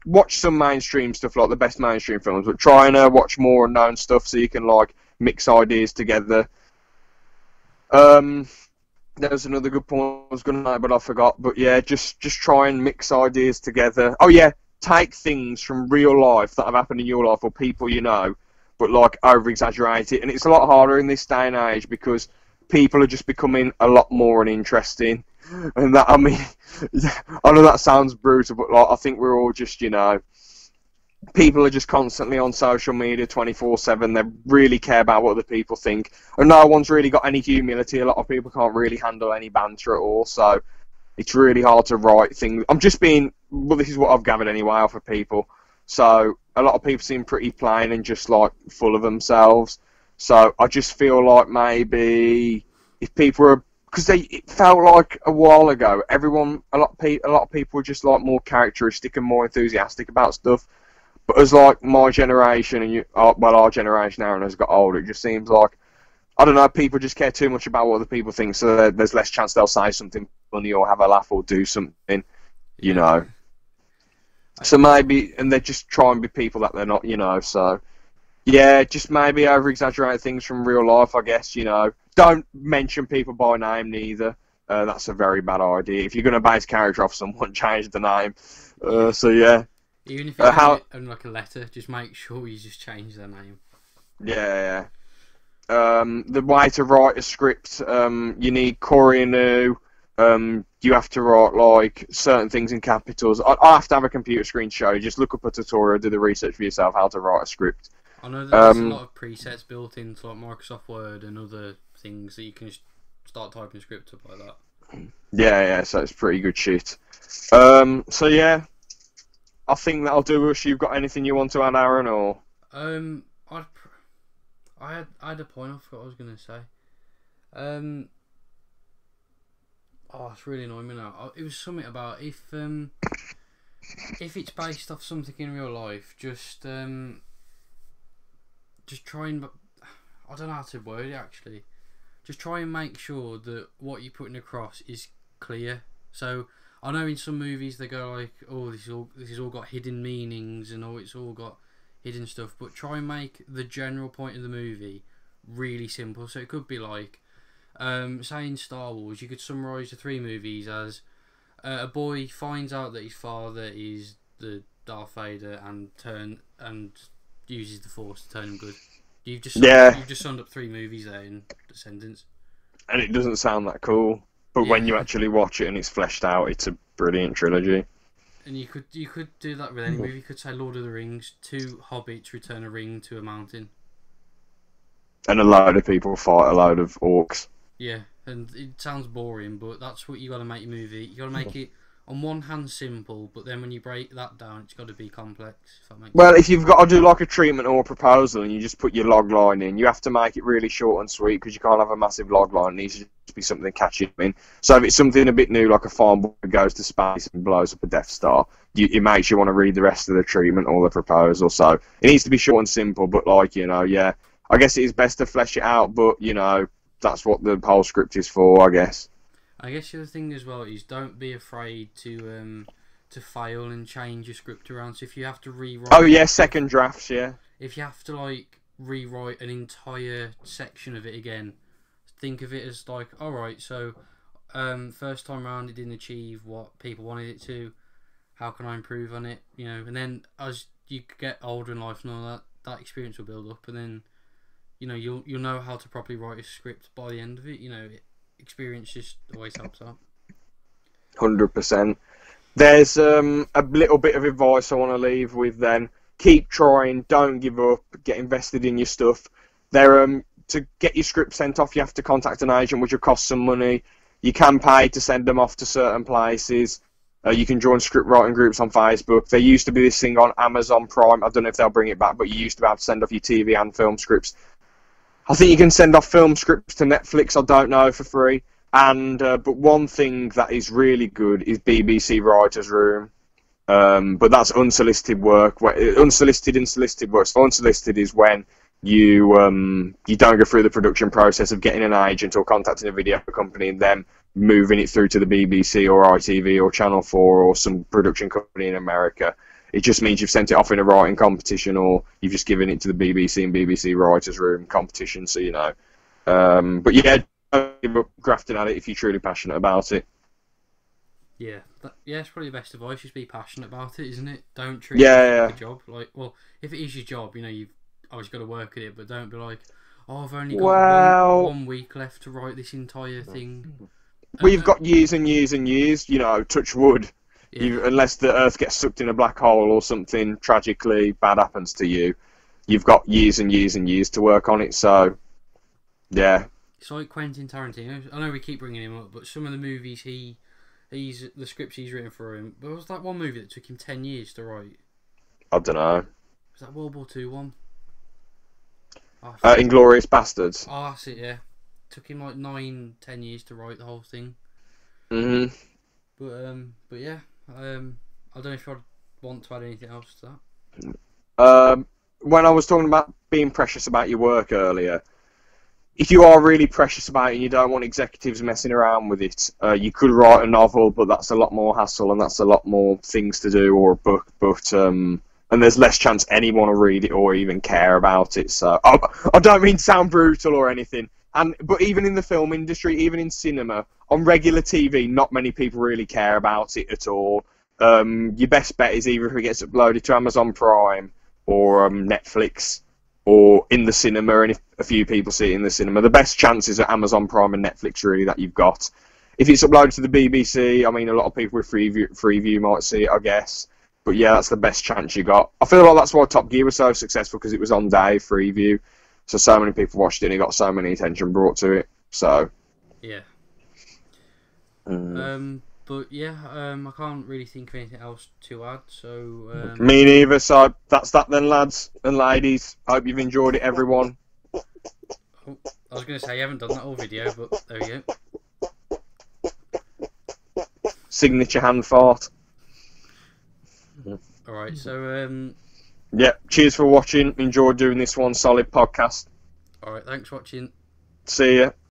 Watch some mainstream stuff, like the best mainstream films, but try and watch more unknown stuff so you can like mix ideas together. There's another good point I was going to make, but I forgot. But yeah, just try and mix ideas together. Oh yeah, take things from real life that have happened in your life or people you know, but like over-exaggerate it. And it's a lot harder in this day and age because people are just becoming a lot more uninteresting. And that, I mean, I know that sounds brutal, but like I think we're all just, you know, people are just constantly on social media 24/7. They really care about what other people think, and no one's really got any humility. A lot of people can't really handle any banter at all, so it's really hard to write things. I'm just being, well, this is what I've gathered anyway off of people. So a lot of people seem pretty plain and just like full of themselves. So I just feel like maybe if people were, because it felt like a while ago, a lot of people were just like more characteristic and more enthusiastic about stuff. But as like my generation and our generation now and has got older, it just seems like, I don't know, people just care too much about what other people think, so there's less chance they'll say something funny or have a laugh or do something, you know. So maybe, and they just try and be people that they're not, you know. So yeah, just maybe over-exaggerate things from real life, I guess, you know. Don't mention people by name neither. That's a very bad idea. If you're going to base character off someone, change the name. So yeah. Even if it's like a letter, just make sure you just change their name. Yeah. The way to write a script, you need Corey Anu. You have to write like certain things in capitals. I have to have a computer screen to show you. Just look up a tutorial, do the research for yourself, how to write a script. I know that there's a lot of presets built into like Microsoft Word and other things that you can just start typing scripts up like that. Yeah, so it's pretty good shit. So yeah, I think that'll do us. You've got anything you want to add, Aaron, or? I had a point. I forgot what I was gonna say. Oh, it's really annoying me now. It was something about if it's based off something in real life, just try and, I don't know how to word it actually. Just try and make sure that what you're putting across is clear. So I know in some movies they go like, oh, this is all got hidden meanings and it's all got hidden stuff, but try and make the general point of the movie really simple. So it could be like, say in Star Wars, you could summarise the 3 movies as a boy finds out that his father is the Darth Vader and uses the Force to turn him good. You've just summed up 3 movies there in the sentence. And it doesn't sound that cool, but when you actually watch it and it's fleshed out, it's a brilliant trilogy. And you could do that with any movie. You could say Lord of the Rings, 2 hobbits return a ring to a mountain. And a load of people fight a load of orcs. Yeah, and it sounds boring, but that's what you got to make your movie. You got to make it on one hand simple, but then when you break that down, it's got to be complex. If that makes sense. If you've got to do like a treatment or a proposal and you just put your log line in, you have to make it really short and sweet because you can't have a massive log line. It needs to just be something catchy. So if it's something a bit new, like a farm boy goes to space and blows up a Death Star, it makes you want to read the rest of the treatment or the proposal. So it needs to be short and simple, but yeah, I guess it is best to flesh it out, but that's what the whole script is for, I guess. I guess the other thing as well is don't be afraid to fail and change your script around. So if you have to rewrite... Oh, yeah, second drafts, yeah. If you have to, rewrite an entire section of it again, think of it as alright, so first time round it didn't achieve what people wanted it to. How can I improve on it? And then as you get older in life and all that experience will build up, and then, you'll know how to properly write a script by the end of it. Experience just always helps out. 100%. There's a little bit of advice I want to leave with then. Keep trying, don't give up, get invested in your stuff. To get your script sent off, you have to contact an agent, which will cost some money. You can pay to send them off to certain places. You can join script writing groups on Facebook. There used to be this thing on Amazon Prime. I don't know if they'll bring it back, but you used to be able to send off your TV and film scripts. I think you can send off film scripts to Netflix, I don't know, for free. But one thing that is really good is BBC Writers' Room. But that's unsolicited work. Unsolicited and solicited work. So unsolicited is when you don't go through the production process of getting an agent or contacting a video company and then moving it through to the BBC or ITV or Channel 4 or some production company in America. It just means you've sent it off in a writing competition or you've just given it to the BBC and BBC Writers' Room competition, so But yeah, don't give up grafting at it if you're truly passionate about it. Yeah, it's probably the best advice. Just be passionate about it, isn't it? Don't treat it like a job. If it is your job, you've always got to work at it, but don't be like, I've only got one week left to write this entire thing. We've got years and years and years, touch wood. Yeah. Unless the Earth gets sucked in a black hole or something tragically bad happens to you, you've got years and years and years to work on it. So, yeah. It's like Quentin Tarantino. I know we keep bringing him up, but some of the movies the scripts he's written for him. But was that one movie that took him 10 years to write? I don't know. Was that World War II one? Inglourious Bastards. Oh, that's it. Yeah, took him 9-10 years to write the whole thing. Mhm. But yeah. I don't know if you want to add anything else to that. When I was talking about being precious about your work earlier, if you are really precious about it and you don't want executives messing around with it, you could write a novel, but that's a lot more hassle and that's a lot more things to do, or a book, and there's less chance anyone will read it or even care about it. So I don't mean to sound brutal or anything. But even in the film industry, even in cinema, on regular TV, not many people really care about it at all. Your best bet is either if it gets uploaded to Amazon Prime or Netflix or in the cinema, and if a few people see it in the cinema, the best chances are Amazon Prime and Netflix really that you've got. If it's uploaded to the BBC, I mean, a lot of people with Freeview might see it, I guess. But yeah, that's the best chance you got. I feel like that's why Top Gear was so successful, because it was on day Freeview. So many people watched it and it got so many attention brought to it. So yeah. But yeah, I can't really think of anything else to add. So me neither. So that's that then, lads and ladies. Hope you've enjoyed it, everyone. Oh, I was going to say you haven't done that whole video, but there we go. Signature hand fart. All right. So yeah, cheers for watching. Enjoyed doing this one. Solid podcast. Alright, thanks for watching. See ya.